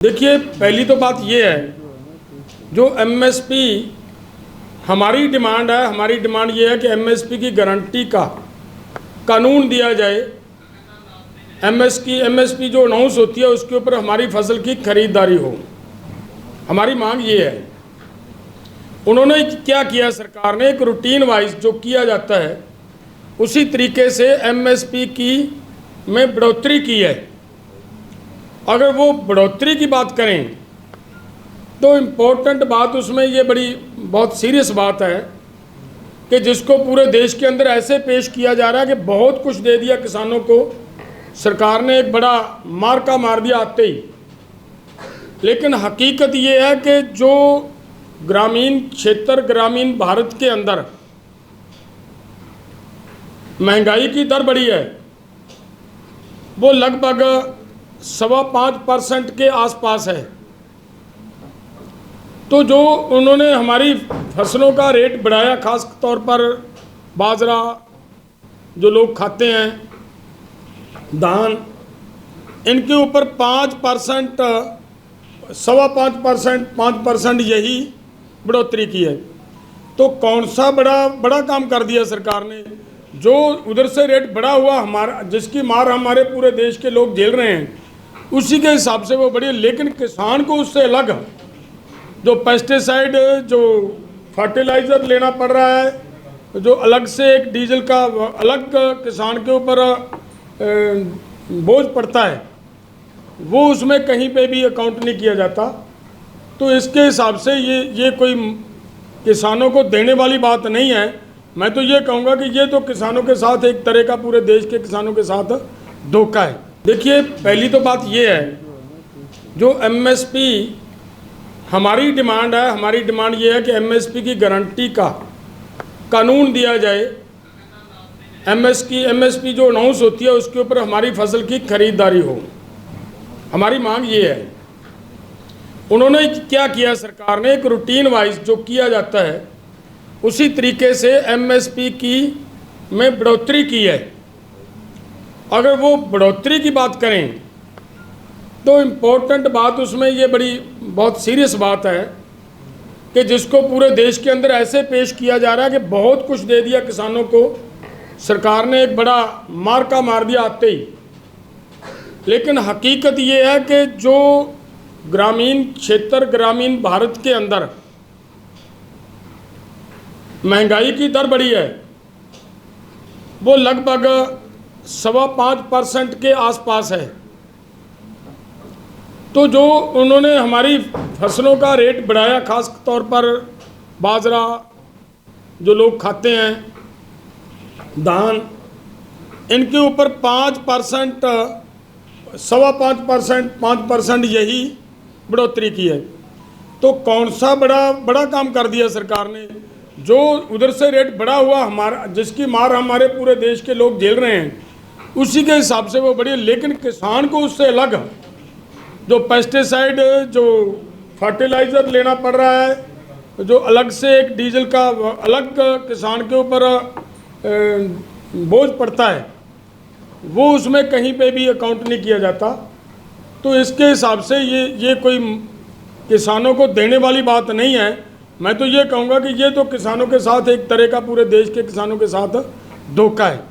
देखिए, पहली तो बात ये है, जो एमएसपी हमारी डिमांड है, हमारी डिमांड ये है कि एमएसपी की गारंटी का कानून दिया जाए। एमएसपी जो अनाउंस होती है उसके ऊपर हमारी फसल की खरीदारी हो, हमारी मांग ये है। उन्होंने क्या किया, सरकार ने एक रूटीन वाइज जो किया जाता है उसी तरीके से एमएसपी की में बढ़ोतरी की है। अगर वो बढ़ोतरी की बात करें तो इम्पोर्टेंट बात उसमें ये बहुत सीरियस बात है कि जिसको पूरे देश के अंदर ऐसे पेश किया जा रहा है कि बहुत कुछ दे दिया किसानों को, सरकार ने एक बड़ा मार्का मार दिया आते ही। लेकिन हकीकत ये है कि जो ग्रामीण क्षेत्र, ग्रामीण भारत के अंदर महंगाई की दर बढ़ी है, वो लगभग 5.25% के आसपास है। तो जो उन्होंने हमारी फसलों का रेट बढ़ाया, खास तौर पर बाजरा जो लोग खाते हैं, धान, इनके ऊपर 5%, 5% यही बढ़ोतरी की है। तो कौन सा बड़ा काम कर दिया सरकार ने? जो उधर से रेट बढ़ा हुआ हमारा, जिसकी मार हमारे पूरे देश के लोग झेल रहे हैं, उसी के हिसाब से वो बढ़ी। लेकिन किसान को उससे अलग जो पेस्टिसाइड, जो फर्टिलाइज़र लेना पड़ रहा है, जो अलग से एक डीजल का अलग किसान के ऊपर बोझ पड़ता है, वो उसमें कहीं पे भी अकाउंट नहीं किया जाता। तो इसके हिसाब से ये कोई किसानों को देने वाली बात नहीं है। मैं तो ये कहूँगा कि ये तो किसानों के साथ एक तरह का, पूरे देश के किसानों के साथ धोखा है। देखिए, पहली तो बात ये है, जो एमएसपी हमारी डिमांड है, हमारी डिमांड ये है कि एमएसपी की गारंटी का कानून दिया जाए। एमएसपी जो अनाउंस होती है उसके ऊपर हमारी फसल की खरीदारी हो, हमारी मांग ये है। उन्होंने क्या किया, सरकार ने एक रूटीन वाइज जो किया जाता है उसी तरीके से एमएसपी की में बढ़ोतरी की है। अगर वो बढ़ोतरी की बात करें तो इम्पोर्टेंट बात उसमें ये बहुत सीरियस बात है कि जिसको पूरे देश के अंदर ऐसे पेश किया जा रहा है कि बहुत कुछ दे दिया किसानों को, सरकार ने एक बड़ा मार्का मार दिया आते ही। लेकिन हकीकत ये है कि जो ग्रामीण क्षेत्र, ग्रामीण भारत के अंदर महंगाई की दर बढ़ी है, वो लगभग 5.25% के आसपास है। तो जो उन्होंने हमारी फसलों का रेट बढ़ाया, खास तौर पर बाजरा जो लोग खाते हैं, धान, इनके ऊपर 5%, 5% यही बढ़ोतरी की है। तो कौन सा बड़ा काम कर दिया सरकार ने? जो उधर से रेट बढ़ा हुआ हमारा, जिसकी मार हमारे पूरे देश के लोग झेल रहे हैं, उसी के हिसाब से वो बढ़ी। लेकिन किसान को उससे अलग जो पेस्टिसाइड, जो फर्टिलाइज़र लेना पड़ रहा है, जो अलग से एक डीजल का अलग किसान के ऊपर बोझ पड़ता है, वो उसमें कहीं पे भी अकाउंट नहीं किया जाता। तो इसके हिसाब से ये कोई किसानों को देने वाली बात नहीं है। मैं तो ये कहूँगा कि ये तो किसानों के साथ एक तरह का, पूरे देश के किसानों के साथ धोखा है।